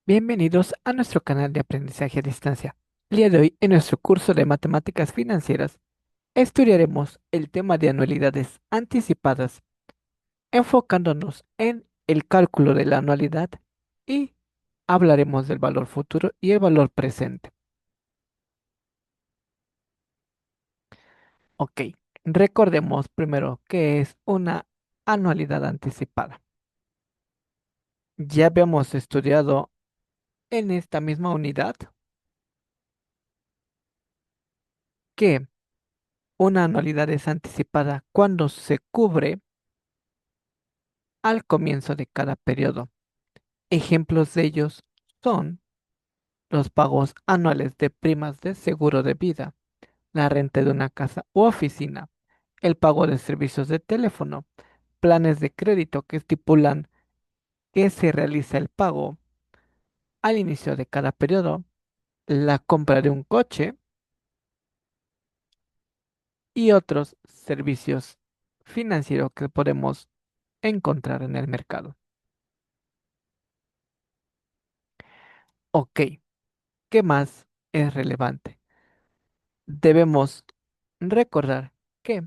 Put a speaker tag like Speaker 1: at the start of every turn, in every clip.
Speaker 1: Bienvenidos a nuestro canal de aprendizaje a distancia. El día de hoy, en nuestro curso de matemáticas financieras, estudiaremos el tema de anualidades anticipadas, enfocándonos en el cálculo de la anualidad y hablaremos del valor futuro y el valor presente. Ok, recordemos primero qué es una anualidad anticipada. Ya habíamos estudiado en esta misma unidad que una anualidad es anticipada cuando se cubre al comienzo de cada periodo. Ejemplos de ellos son los pagos anuales de primas de seguro de vida, la renta de una casa u oficina, el pago de servicios de teléfono, planes de crédito que estipulan que se realiza el pago al inicio de cada periodo, la compra de un coche y otros servicios financieros que podemos encontrar en el mercado. Ok, ¿qué más es relevante? Debemos recordar que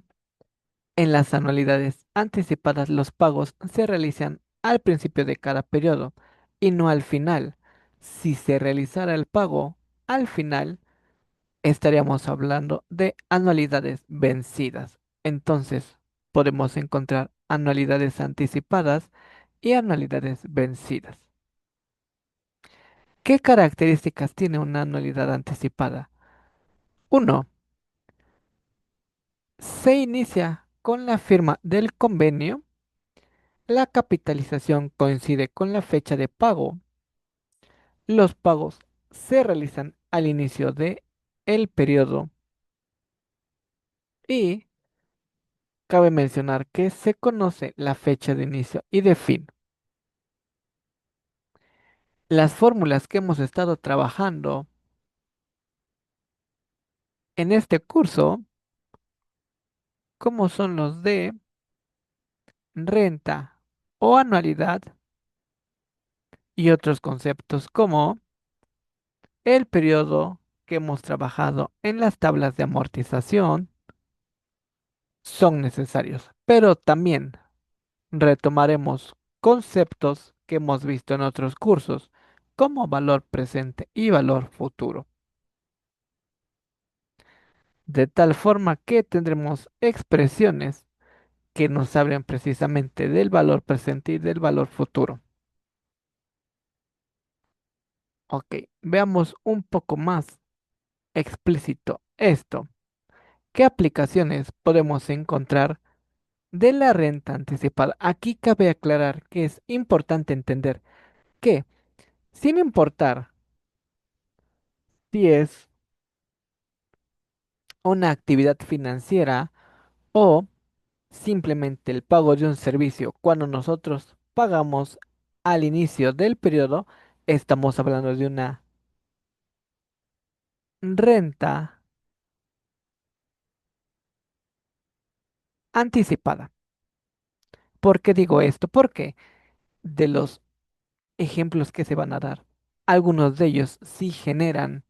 Speaker 1: en las anualidades anticipadas los pagos se realizan al principio de cada periodo y no al final. Si se realizara el pago al final, estaríamos hablando de anualidades vencidas. Entonces, podemos encontrar anualidades anticipadas y anualidades vencidas. ¿Qué características tiene una anualidad anticipada? Uno, se inicia con la firma del convenio. La capitalización coincide con la fecha de pago. Los pagos se realizan al inicio de el periodo y cabe mencionar que se conoce la fecha de inicio y de fin. Las fórmulas que hemos estado trabajando en este curso, como son los de renta o anualidad y otros conceptos como el periodo que hemos trabajado en las tablas de amortización, son necesarios, pero también retomaremos conceptos que hemos visto en otros cursos, como valor presente y valor futuro, de tal forma que tendremos expresiones que nos hablen precisamente del valor presente y del valor futuro. Ok, veamos un poco más explícito esto. ¿Qué aplicaciones podemos encontrar de la renta anticipada? Aquí cabe aclarar que es importante entender que, sin importar si es una actividad financiera o simplemente el pago de un servicio. Cuando nosotros pagamos al inicio del periodo, estamos hablando de una renta anticipada. ¿Por qué digo esto? Porque de los ejemplos que se van a dar, algunos de ellos sí generan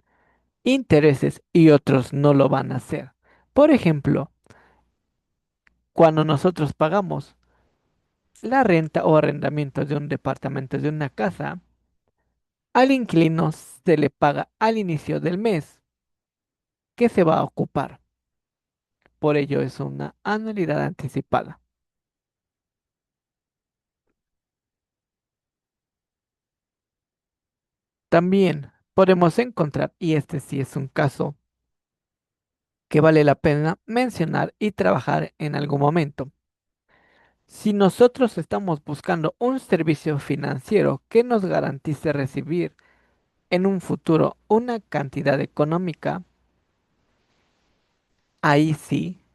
Speaker 1: intereses y otros no lo van a hacer. Por ejemplo, cuando nosotros pagamos la renta o arrendamiento de un departamento de una casa, al inquilino se le paga al inicio del mes que se va a ocupar. Por ello es una anualidad anticipada. También podemos encontrar, y este sí es un caso que vale la pena mencionar y trabajar en algún momento. Si nosotros estamos buscando un servicio financiero que nos garantice recibir en un futuro una cantidad económica, ahí sí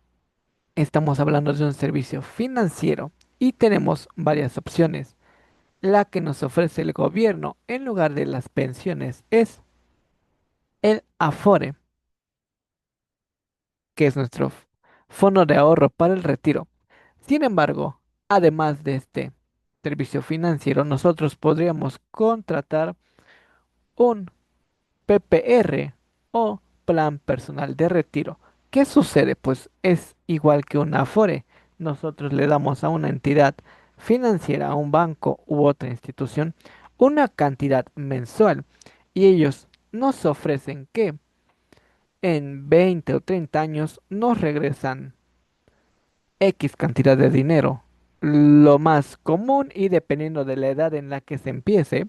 Speaker 1: estamos hablando de un servicio financiero y tenemos varias opciones. La que nos ofrece el gobierno en lugar de las pensiones es el Afore, que es nuestro fondo de ahorro para el retiro. Sin embargo, además de este servicio financiero, nosotros podríamos contratar un PPR o plan personal de retiro. ¿Qué sucede? Pues es igual que un Afore. Nosotros le damos a una entidad financiera, a un banco u otra institución, una cantidad mensual y ellos nos ofrecen que en 20 o 30 años nos regresan X cantidad de dinero. Lo más común y dependiendo de la edad en la que se empiece,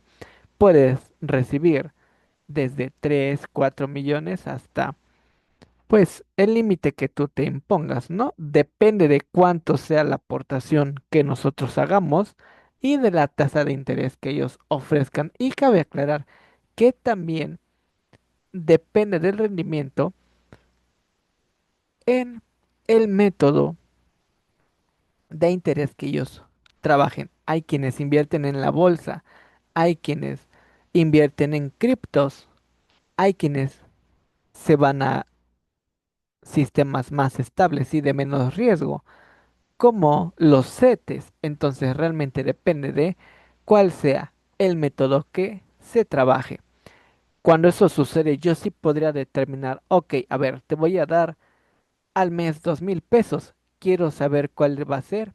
Speaker 1: puedes recibir desde 3 4 millones hasta, pues, el límite que tú te impongas, ¿no? Depende de cuánto sea la aportación que nosotros hagamos y de la tasa de interés que ellos ofrezcan. Y cabe aclarar que también depende del rendimiento en el método de interés que ellos trabajen. Hay quienes invierten en la bolsa, hay quienes invierten en criptos, hay quienes se van a sistemas más estables y de menos riesgo, como los CETES. Entonces realmente depende de cuál sea el método que se trabaje. Cuando eso sucede, yo sí podría determinar, ok, a ver, te voy a dar al mes 2,000 pesos. Quiero saber cuál va a ser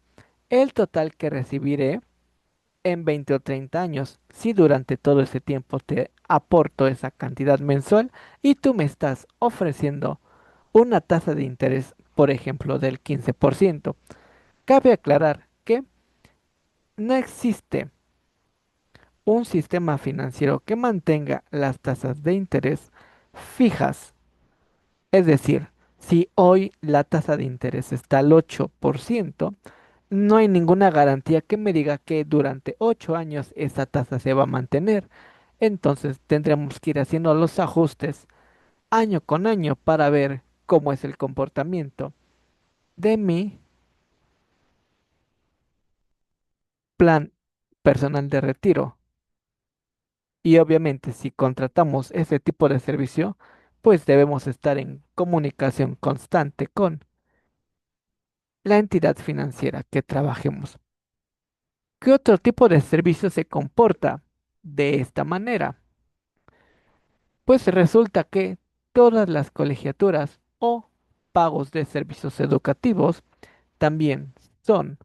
Speaker 1: el total que recibiré en 20 o 30 años. Si durante todo ese tiempo te aporto esa cantidad mensual y tú me estás ofreciendo una tasa de interés, por ejemplo, del 15%. Cabe aclarar que no existe un sistema financiero que mantenga las tasas de interés fijas. Es decir, si hoy la tasa de interés está al 8%, no hay ninguna garantía que me diga que durante 8 años esa tasa se va a mantener. Entonces tendremos que ir haciendo los ajustes año con año para ver cómo es el comportamiento de mi plan personal de retiro. Y obviamente si contratamos ese tipo de servicio, pues debemos estar en comunicación constante con la entidad financiera que trabajemos. ¿Qué otro tipo de servicio se comporta de esta manera? Pues resulta que todas las colegiaturas o pagos de servicios educativos también son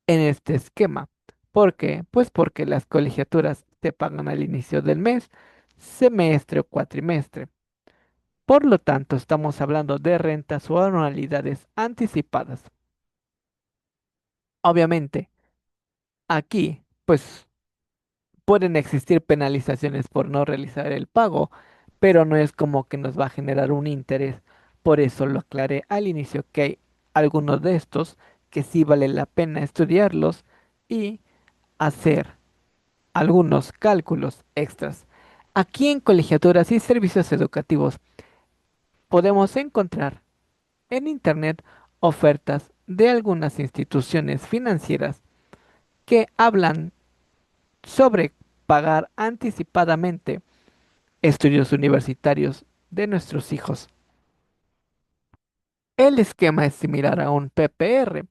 Speaker 1: en este esquema. ¿Por qué? Pues porque las colegiaturas se pagan al inicio del mes, semestre o cuatrimestre. Por lo tanto, estamos hablando de rentas o anualidades anticipadas. Obviamente, aquí, pues pueden existir penalizaciones por no realizar el pago, pero no es como que nos va a generar un interés. Por eso lo aclaré al inicio que hay algunos de estos que sí vale la pena estudiarlos y hacer algunos cálculos extras. Aquí en colegiaturas y servicios educativos podemos encontrar en Internet ofertas de algunas instituciones financieras que hablan sobre pagar anticipadamente estudios universitarios de nuestros hijos. El esquema es similar a un PPR.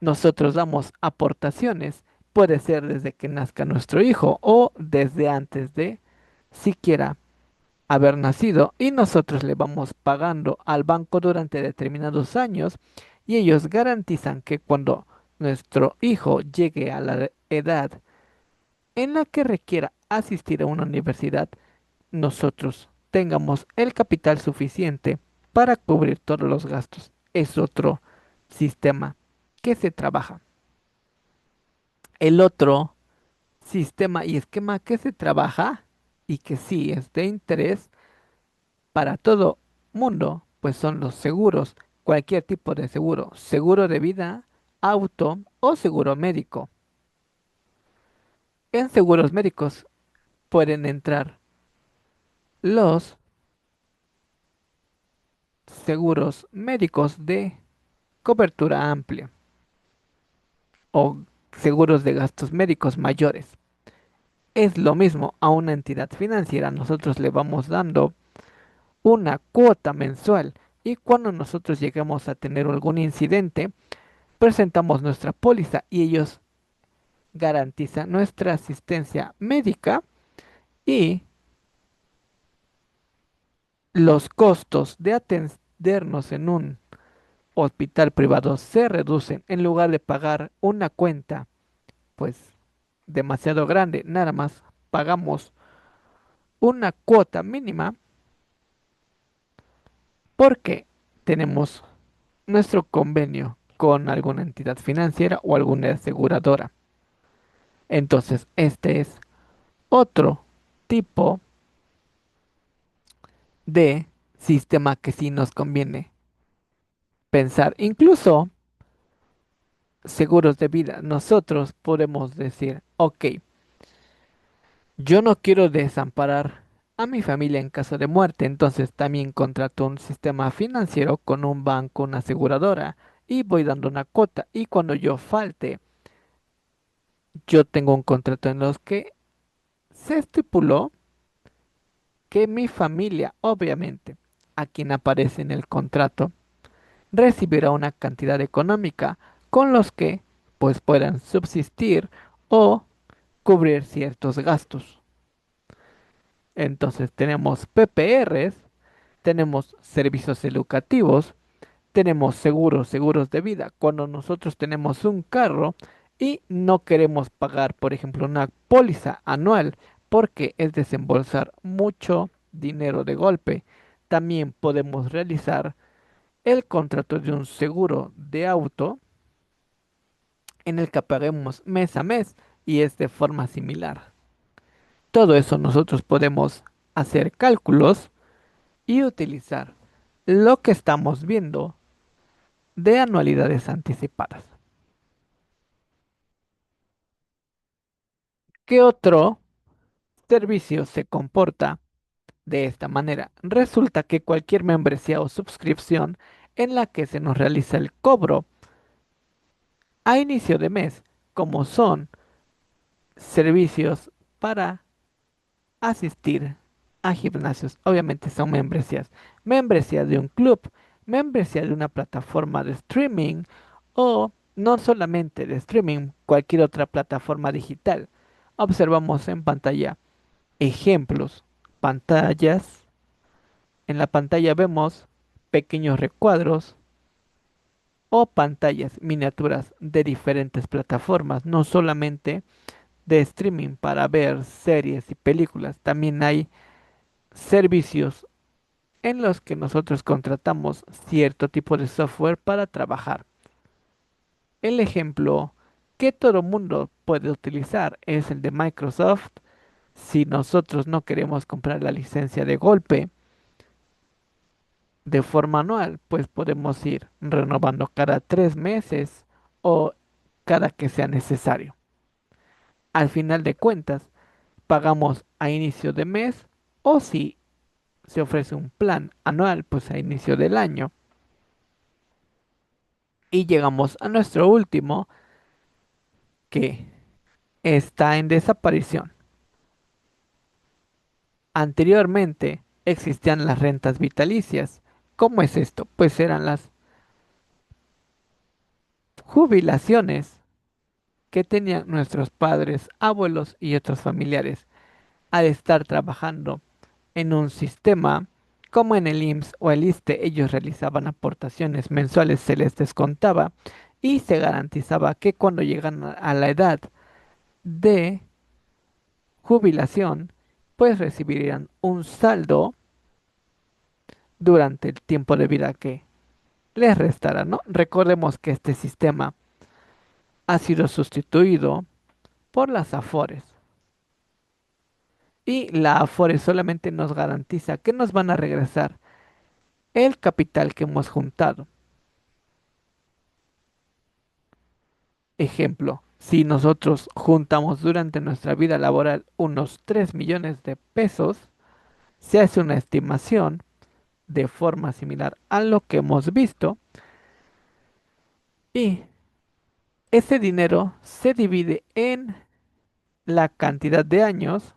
Speaker 1: Nosotros damos aportaciones, puede ser desde que nazca nuestro hijo o desde antes de siquiera haber nacido y nosotros le vamos pagando al banco durante determinados años y ellos garantizan que cuando nuestro hijo llegue a la edad en la que requiera asistir a una universidad, nosotros tengamos el capital suficiente para cubrir todos los gastos. Es otro sistema que se trabaja. El otro sistema y esquema que se trabaja y que sí es de interés para todo mundo, pues son los seguros, cualquier tipo de seguro, seguro de vida, auto o seguro médico. En seguros médicos pueden entrar los seguros médicos de cobertura amplia o seguros de gastos médicos mayores. Es lo mismo a una entidad financiera, nosotros le vamos dando una cuota mensual y cuando nosotros llegamos a tener algún incidente, presentamos nuestra póliza y ellos garantizan nuestra asistencia médica y los costos de atendernos en un hospital privado se reducen en lugar de pagar una cuenta, pues demasiado grande, nada más pagamos una cuota mínima porque tenemos nuestro convenio con alguna entidad financiera o alguna aseguradora. Entonces, este es otro tipo de sistema que sí nos conviene pensar. Incluso seguros de vida, nosotros podemos decir, ok, yo no quiero desamparar a mi familia en caso de muerte, entonces también contrato un sistema financiero con un banco, una aseguradora, y voy dando una cuota. Y cuando yo falte, yo tengo un contrato en los que se estipuló que mi familia, obviamente, a quien aparece en el contrato, recibirá una cantidad económica con los que pues puedan subsistir o cubrir ciertos gastos. Entonces tenemos PPRs, tenemos servicios educativos, tenemos seguros de vida. Cuando nosotros tenemos un carro y no queremos pagar, por ejemplo, una póliza anual porque es desembolsar mucho dinero de golpe, también podemos realizar el contrato de un seguro de auto en el que paguemos mes a mes y es de forma similar. Todo eso nosotros podemos hacer cálculos y utilizar lo que estamos viendo de anualidades anticipadas. ¿Qué otro servicio se comporta de esta manera? Resulta que cualquier membresía o suscripción en la que se nos realiza el cobro a inicio de mes, como son servicios para asistir a gimnasios. Obviamente son membresías. Membresía de un club, membresía de una plataforma de streaming o no solamente de streaming, cualquier otra plataforma digital. Observamos en pantalla ejemplos, pantallas. En la pantalla vemos pequeños recuadros o pantallas miniaturas de diferentes plataformas, no solamente de streaming para ver series y películas. También hay servicios en los que nosotros contratamos cierto tipo de software para trabajar. El ejemplo que todo mundo puede utilizar es el de Microsoft. Si nosotros no queremos comprar la licencia de golpe de forma anual, pues podemos ir renovando cada 3 meses o cada que sea necesario. Al final de cuentas, pagamos a inicio de mes o si se ofrece un plan anual, pues a inicio del año. Y llegamos a nuestro último, que está en desaparición. Anteriormente existían las rentas vitalicias. ¿Cómo es esto? Pues eran las jubilaciones que tenían nuestros padres, abuelos y otros familiares al estar trabajando en un sistema como en el IMSS o el ISSSTE. Ellos realizaban aportaciones mensuales, se les descontaba y se garantizaba que cuando llegan a la edad de jubilación, pues recibirían un saldo durante el tiempo de vida que les restará, ¿no? Recordemos que este sistema ha sido sustituido por las AFORES y la AFORES solamente nos garantiza que nos van a regresar el capital que hemos juntado. Ejemplo, si nosotros juntamos durante nuestra vida laboral unos 3 millones de pesos, se hace una estimación de forma similar a lo que hemos visto y ese dinero se divide en la cantidad de años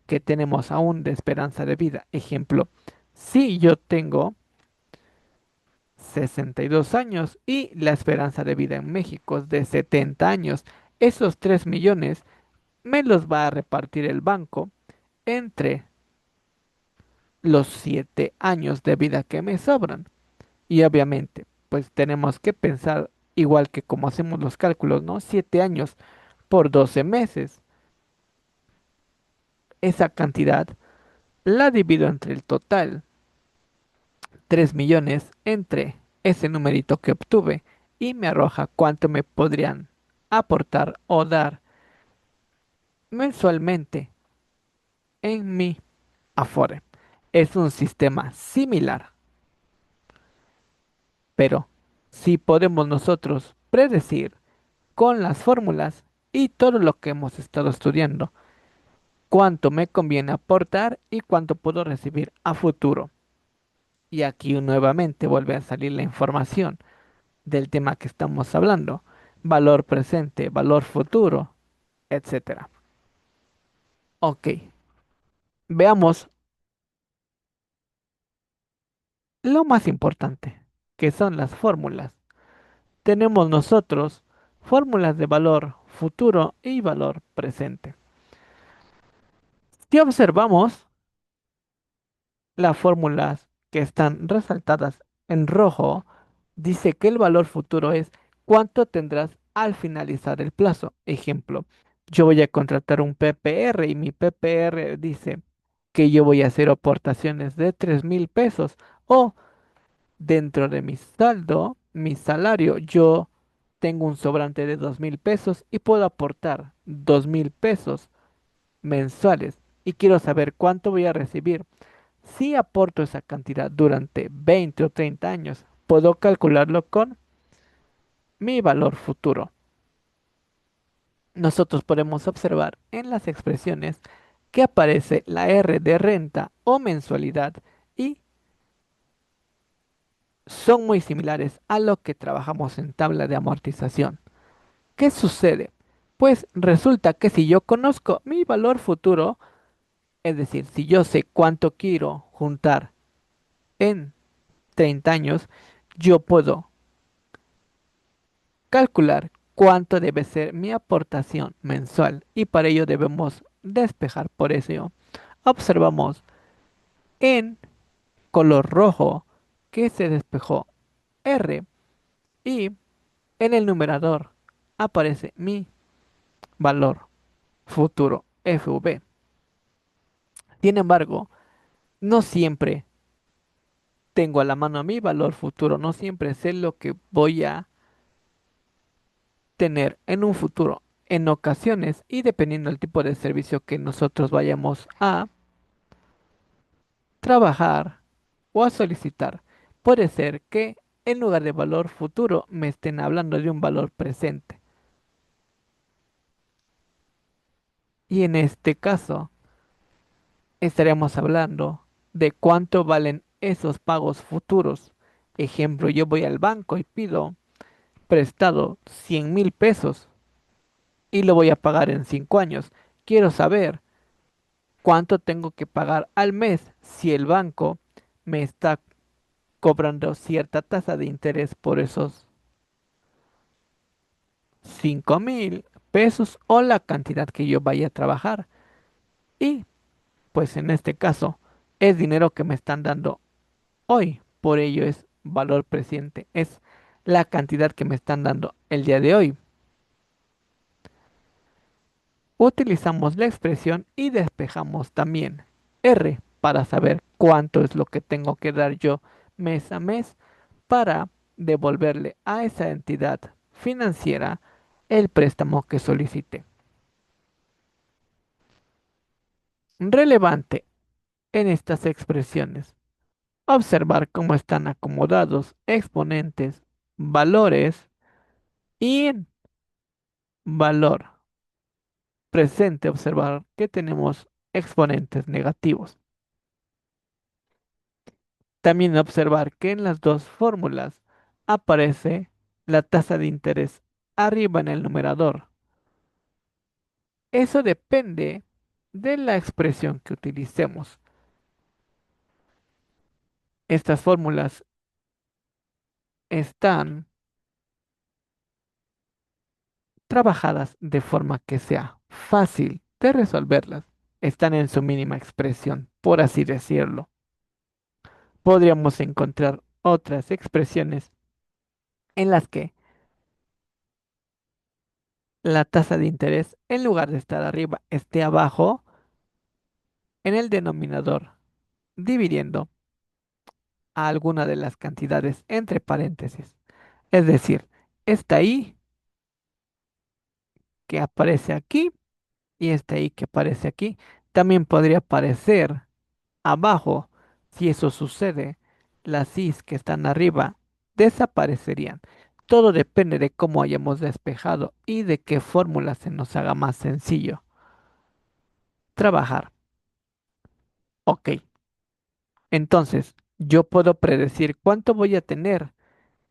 Speaker 1: que tenemos aún de esperanza de vida. Ejemplo, si yo tengo 62 años y la esperanza de vida en México es de 70 años, esos 3 millones me los va a repartir el banco entre los 7 años de vida que me sobran. Y obviamente, pues tenemos que pensar igual que como hacemos los cálculos, ¿no? 7 años por 12 meses. Esa cantidad la divido entre el total, 3 millones, entre ese numerito que obtuve y me arroja cuánto me podrían aportar o dar mensualmente en mi Afore. Es un sistema similar, pero si podemos nosotros predecir con las fórmulas y todo lo que hemos estado estudiando, cuánto me conviene aportar y cuánto puedo recibir a futuro. Y aquí nuevamente vuelve a salir la información del tema que estamos hablando. Valor presente, valor futuro, etcétera. Ok, veamos lo más importante, que son las fórmulas. Tenemos nosotros fórmulas de valor futuro y valor presente. Si observamos las fórmulas que están resaltadas en rojo, dice que el valor futuro es cuánto tendrás al finalizar el plazo. Ejemplo, yo voy a contratar un PPR y mi PPR dice que yo voy a hacer aportaciones de 3.000 pesos o dentro de mi saldo, mi salario, yo tengo un sobrante de 2.000 pesos y puedo aportar 2.000 pesos mensuales y quiero saber cuánto voy a recibir. Si aporto esa cantidad durante 20 o 30 años, puedo calcularlo con mi valor futuro. Nosotros podemos observar en las expresiones que aparece la R de renta o mensualidad y son muy similares a lo que trabajamos en tabla de amortización. ¿Qué sucede? Pues resulta que si yo conozco mi valor futuro, es decir, si yo sé cuánto quiero juntar en 30 años, yo puedo calcular cuánto debe ser mi aportación mensual y para ello debemos despejar. Por eso observamos en color rojo que se despejó R y en el numerador aparece mi valor futuro FV. Sin embargo, no siempre tengo a la mano mi valor futuro, no siempre sé lo que voy a tener en un futuro. En ocasiones, y dependiendo del tipo de servicio que nosotros vayamos a trabajar o a solicitar, puede ser que en lugar de valor futuro me estén hablando de un valor presente. Y en este caso, estaríamos hablando de cuánto valen esos pagos futuros. Ejemplo, yo voy al banco y pido prestado 100.000 pesos y lo voy a pagar en 5 años. Quiero saber cuánto tengo que pagar al mes si el banco me está cobrando cierta tasa de interés por esos 5.000 pesos o la cantidad que yo vaya a trabajar. Y pues en este caso es dinero que me están dando hoy. Por ello es valor presente. Es la cantidad que me están dando el día de hoy. Utilizamos la expresión y despejamos también R para saber cuánto es lo que tengo que dar yo mes a mes para devolverle a esa entidad financiera el préstamo que solicite. Relevante en estas expresiones. Observar cómo están acomodados exponentes, valores y en valor presente observar que tenemos exponentes negativos. También observar que en las dos fórmulas aparece la tasa de interés arriba en el numerador. Eso depende de la expresión que utilicemos. Estas fórmulas están trabajadas de forma que sea fácil de resolverlas. Están en su mínima expresión, por así decirlo. podríamos encontrar otras expresiones en las que la tasa de interés, en lugar de estar arriba, esté abajo en el denominador, dividiendo a alguna de las cantidades entre paréntesis. Es decir, esta I que aparece aquí y esta I que aparece aquí también podría aparecer abajo. Si eso sucede, las I's que están arriba desaparecerían. Todo depende de cómo hayamos despejado y de qué fórmula se nos haga más sencillo trabajar. Ok, entonces yo puedo predecir cuánto voy a tener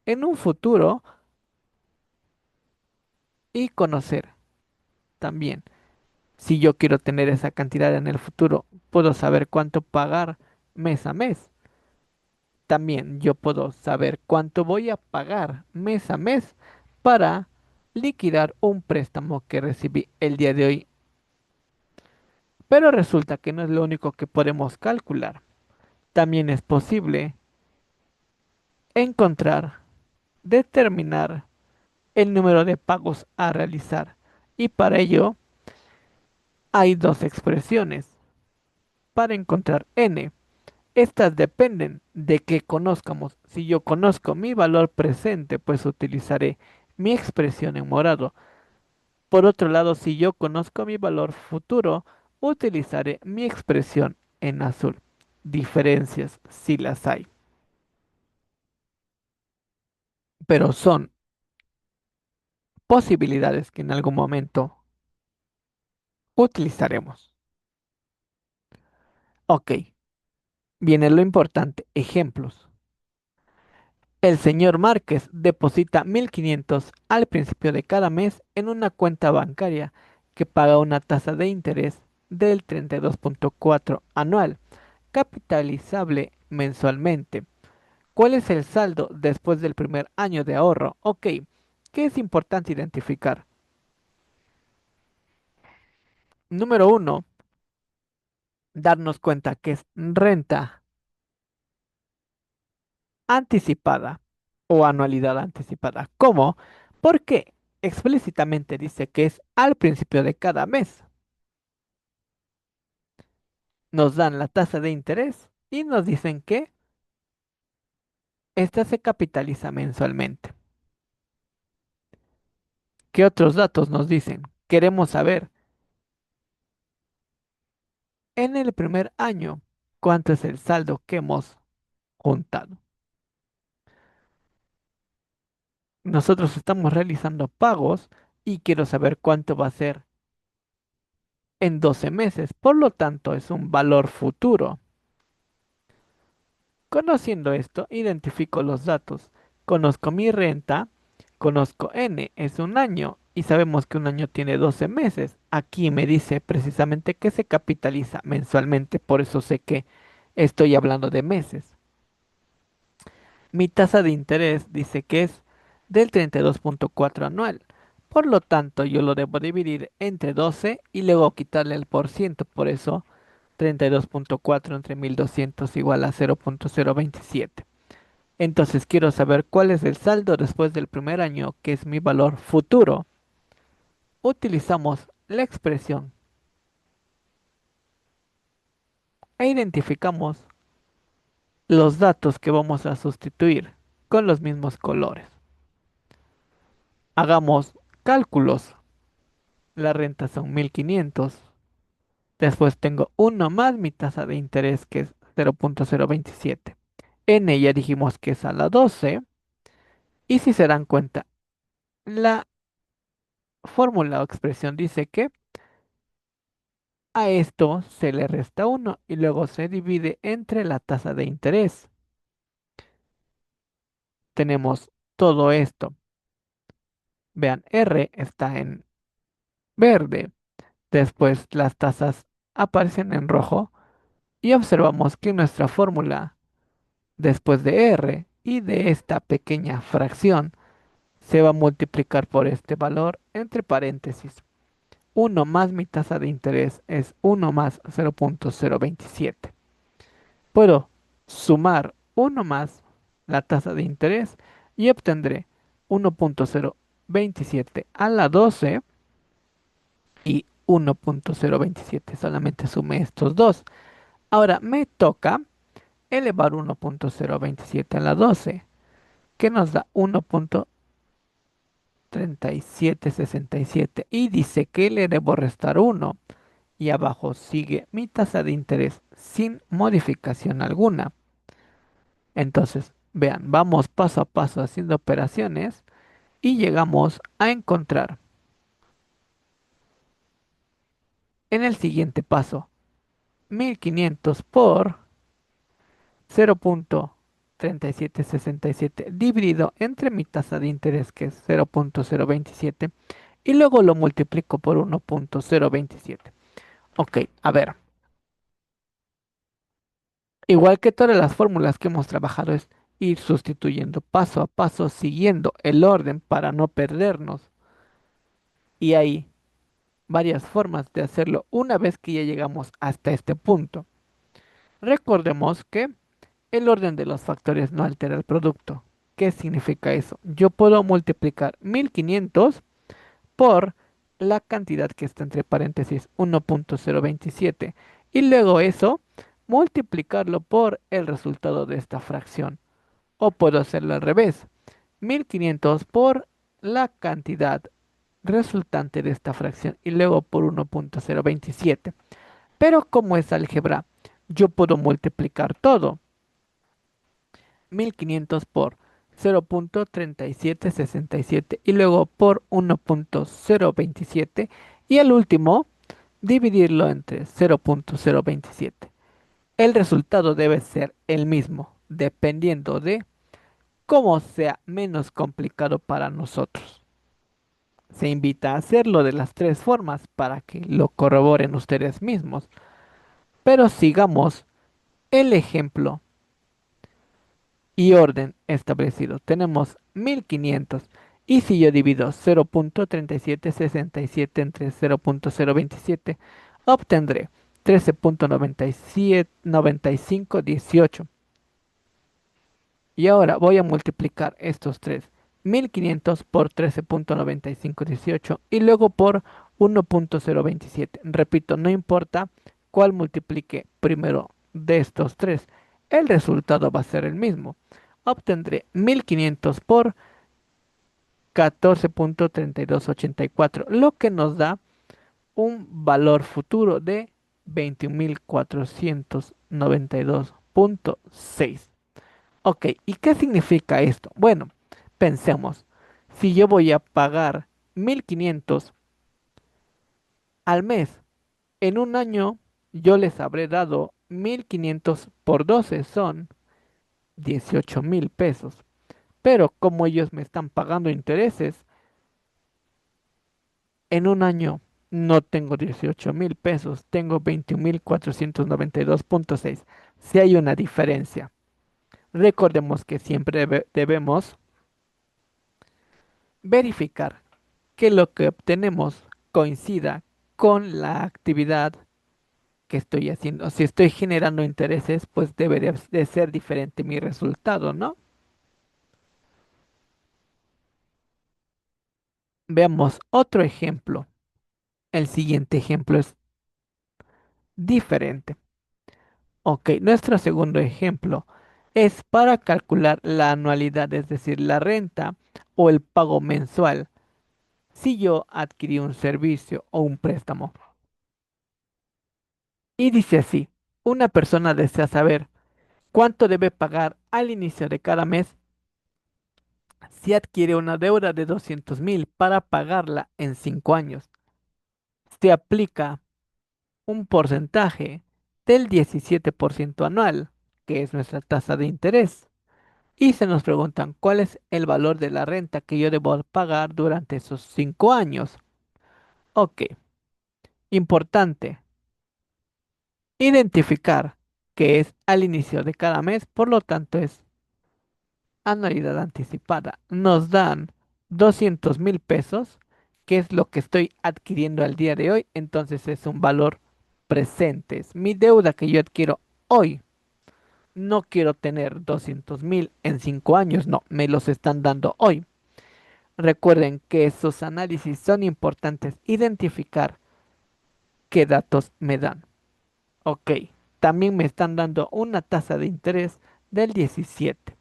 Speaker 1: en un futuro y conocer también. Si yo quiero tener esa cantidad en el futuro, puedo saber cuánto pagar mes a mes. También yo puedo saber cuánto voy a pagar mes a mes para liquidar un préstamo que recibí el día de hoy. Pero resulta que no es lo único que podemos calcular. También es posible encontrar, determinar el número de pagos a realizar. Y para ello hay dos expresiones para encontrar n. Estas dependen de que conozcamos. Si yo conozco mi valor presente, pues utilizaré mi expresión en morado. Por otro lado, si yo conozco mi valor futuro, utilizaré mi expresión en azul. Diferencias si las hay, pero son posibilidades que en algún momento utilizaremos. Ok, viene lo importante, ejemplos. El señor Márquez deposita 1.500 al principio de cada mes en una cuenta bancaria que paga una tasa de interés del 32.4 anual, capitalizable mensualmente. ¿Cuál es el saldo después del primer año de ahorro? Ok, ¿qué es importante identificar? Número uno, darnos cuenta que es renta anticipada o anualidad anticipada. ¿Cómo? Porque explícitamente dice que es al principio de cada mes. Nos dan la tasa de interés y nos dicen que esta se capitaliza mensualmente. ¿Qué otros datos nos dicen? Queremos saber en el primer año cuánto es el saldo que hemos juntado. Nosotros estamos realizando pagos y quiero saber cuánto va a ser en 12 meses. Por lo tanto, es un valor futuro. Conociendo esto, identifico los datos. Conozco mi renta, conozco N, es un año, y sabemos que un año tiene 12 meses. Aquí me dice precisamente que se capitaliza mensualmente, por eso sé que estoy hablando de meses. Mi tasa de interés dice que es del 32.4 anual. Por lo tanto, yo lo debo dividir entre 12 y luego quitarle el por ciento. Por eso, 32.4 entre 1.200 igual a 0.027. Entonces, quiero saber cuál es el saldo después del primer año, que es mi valor futuro. Utilizamos la expresión e identificamos los datos que vamos a sustituir con los mismos colores. Hagamos cálculos. La renta son 1.500. Después tengo uno más mi tasa de interés que es 0.027. N ya dijimos que es a la 12. Y si se dan cuenta, la fórmula o expresión dice que a esto se le resta uno y luego se divide entre la tasa de interés. Tenemos todo esto. Vean, R está en verde. Después las tasas aparecen en rojo y observamos que nuestra fórmula después de R y de esta pequeña fracción se va a multiplicar por este valor entre paréntesis. Uno más mi tasa de interés es uno más 0.027. Puedo sumar uno más la tasa de interés y obtendré 1.027 a la 12 y 1.027. Solamente sumé estos dos. Ahora me toca elevar 1.027 a la 12, que nos da 1.3767. Y dice que le debo restar uno. Y abajo sigue mi tasa de interés sin modificación alguna. Entonces, vean, vamos paso a paso haciendo operaciones y llegamos a encontrar en el siguiente paso 1500 por 0.3767 dividido entre mi tasa de interés, que es 0.027, y luego lo multiplico por 1.027. Ok, a ver, igual que todas las fórmulas que hemos trabajado, es ir sustituyendo paso a paso, siguiendo el orden para no perdernos. Y hay varias formas de hacerlo una vez que ya llegamos hasta este punto. Recordemos que el orden de los factores no altera el producto. ¿Qué significa eso? Yo puedo multiplicar 1500 por la cantidad que está entre paréntesis 1.027 y luego eso multiplicarlo por el resultado de esta fracción. O puedo hacerlo al revés. 1500 por la cantidad resultante de esta fracción y luego por 1.027. Pero como es álgebra, yo puedo multiplicar todo. 1500 por 0.3767 y luego por 1.027 y el último dividirlo entre 0.027. El resultado debe ser el mismo, dependiendo de cómo sea menos complicado para nosotros. Se invita a hacerlo de las tres formas para que lo corroboren ustedes mismos. Pero sigamos el ejemplo y orden establecido. Tenemos 1500 y si yo divido 0.3767 entre 0.027, obtendré 13.9518. Y ahora voy a multiplicar estos tres. 1500 por 13.9518 y luego por 1.027. Repito, no importa cuál multiplique primero de estos tres, el resultado va a ser el mismo. Obtendré 1500 por 14.3284, lo que nos da un valor futuro de 21.492.6. Ok, ¿y qué significa esto? Bueno, pensemos, si yo voy a pagar 1500 al mes, en un año yo les habré dado 1500 por 12, son 18.000 pesos. Pero como ellos me están pagando intereses, en un año no tengo 18.000 pesos, tengo 21.492.6. Si hay una diferencia. Recordemos que siempre debemos verificar que lo que obtenemos coincida con la actividad que estoy haciendo. Si estoy generando intereses, pues debe de ser diferente mi resultado, ¿no? Veamos otro ejemplo. El siguiente ejemplo es diferente. Ok, nuestro segundo ejemplo es para calcular la anualidad, es decir, la renta o el pago mensual, si yo adquirí un servicio o un préstamo. Y dice así, una persona desea saber cuánto debe pagar al inicio de cada mes si adquiere una deuda de 200.000 para pagarla en 5 años. Se aplica un porcentaje del 17% anual, que es nuestra tasa de interés. Y se nos preguntan cuál es el valor de la renta que yo debo pagar durante esos 5 años. Ok, importante identificar que es al inicio de cada mes, por lo tanto es anualidad anticipada. Nos dan 200.000 pesos, que es lo que estoy adquiriendo al día de hoy, entonces es un valor presente, es mi deuda que yo adquiero hoy. no quiero tener 200.000 en 5 años, no, me los están dando hoy. Recuerden que esos análisis son importantes, identificar qué datos me dan. Ok, también me están dando una tasa de interés del 17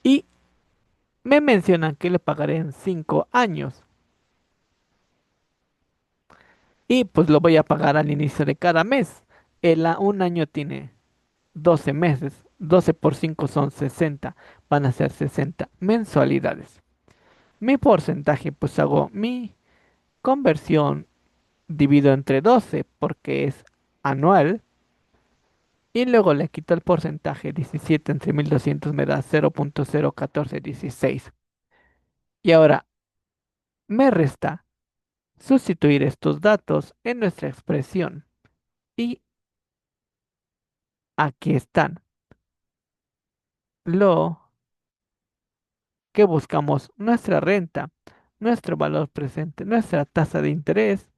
Speaker 1: y me mencionan que le pagaré en 5 años y pues lo voy a pagar al inicio de cada mes. Un año tiene 12 meses, 12 por 5 son 60, van a ser 60 mensualidades. Mi porcentaje, pues hago mi conversión, divido entre 12 porque es anual y luego le quito el porcentaje 17 entre 1200 me da 0.01416. Y ahora me resta sustituir estos datos en nuestra expresión y aquí están lo que buscamos: nuestra renta, nuestro valor presente, nuestra tasa de interés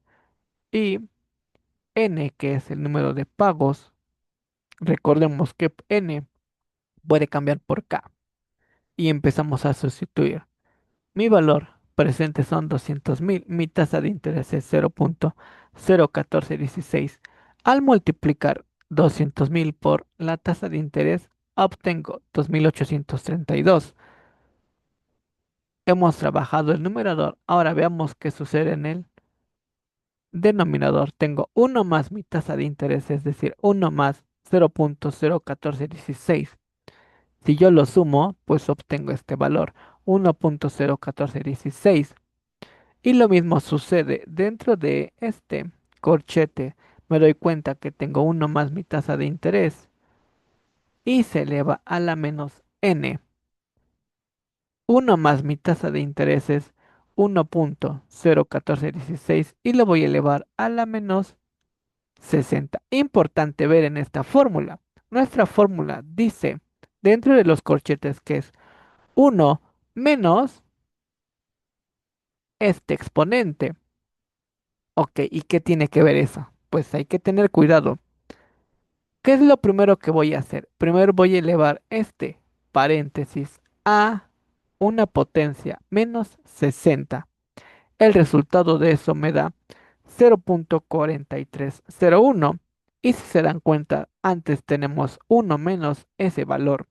Speaker 1: y n, que es el número de pagos. Recordemos que n puede cambiar por k y empezamos a sustituir. Mi valor presente son 200.000, mi tasa de interés es 0.01416. Al multiplicar 200.000 por la tasa de interés, obtengo 2.832. Hemos trabajado el numerador, ahora veamos qué sucede en el denominador. Tengo uno más mi tasa de interés, es decir, uno más 0.01416. Si yo lo sumo, pues obtengo este valor, 1.01416. Y lo mismo sucede dentro de este corchete. Me doy cuenta que tengo uno más mi tasa de interés y se eleva a la menos n. Uno más mi tasa de interés es 1.01416 y lo voy a elevar a la menos 60. Importante ver en esta fórmula. Nuestra fórmula dice dentro de los corchetes que es uno menos este exponente. Ok, ¿y qué tiene que ver eso? Pues hay que tener cuidado. ¿Qué es lo primero que voy a hacer? Primero voy a elevar este paréntesis a una potencia menos 60. El resultado de eso me da 0.4301. Y si se dan cuenta, antes tenemos uno menos ese valor.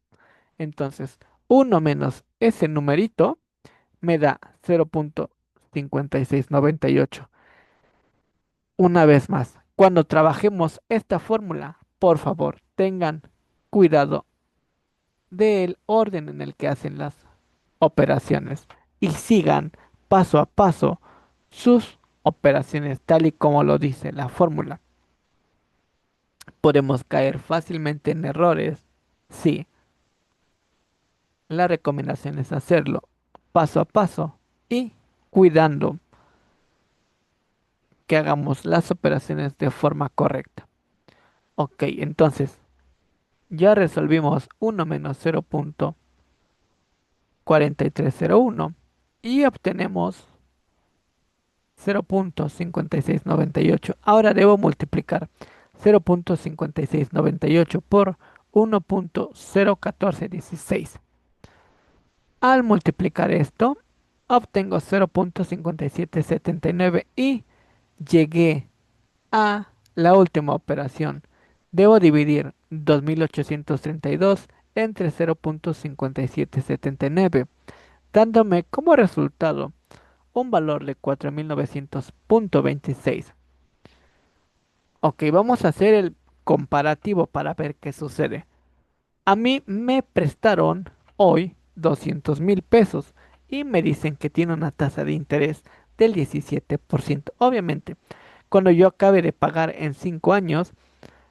Speaker 1: Entonces, uno menos ese numerito me da 0.5698. Una vez más, cuando trabajemos esta fórmula, por favor, tengan cuidado del orden en el que hacen las operaciones y sigan paso a paso sus operaciones tal y como lo dice la fórmula. Podemos caer fácilmente en errores. Sí, la recomendación es hacerlo paso a paso y cuidando que hagamos las operaciones de forma correcta. Ok, entonces ya resolvimos uno menos 0.4301 y obtenemos 0.5698. Ahora debo multiplicar 0.5698 por 1.01416. Al multiplicar esto, obtengo 0.5779 y llegué a la última operación. Debo dividir 2.832 entre 0.5779, dándome como resultado un valor de 4.900.26. Ok, vamos a hacer el comparativo para ver qué sucede. A mí me prestaron hoy 200.000 pesos y me dicen que tiene una tasa de interés del 17%. Obviamente, cuando yo acabe de pagar en 5 años,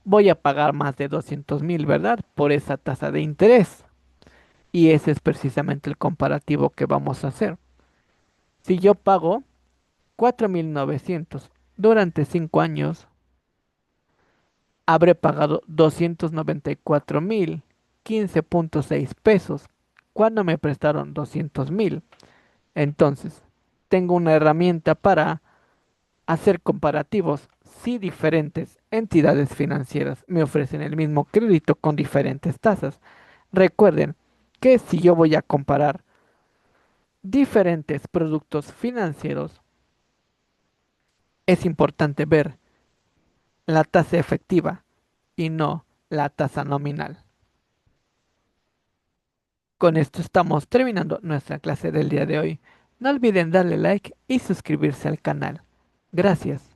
Speaker 1: voy a pagar más de 200.000, ¿verdad? Por esa tasa de interés. Y ese es precisamente el comparativo que vamos a hacer. Si yo pago 4.900 durante 5 años, habré pagado 294.015.6 pesos cuando me prestaron 200.000. Entonces, tengo una herramienta para hacer comparativos si diferentes entidades financieras me ofrecen el mismo crédito con diferentes tasas. Recuerden que si yo voy a comparar diferentes productos financieros, es importante ver la tasa efectiva y no la tasa nominal. Con esto estamos terminando nuestra clase del día de hoy. No olviden darle like y suscribirse al canal. Gracias.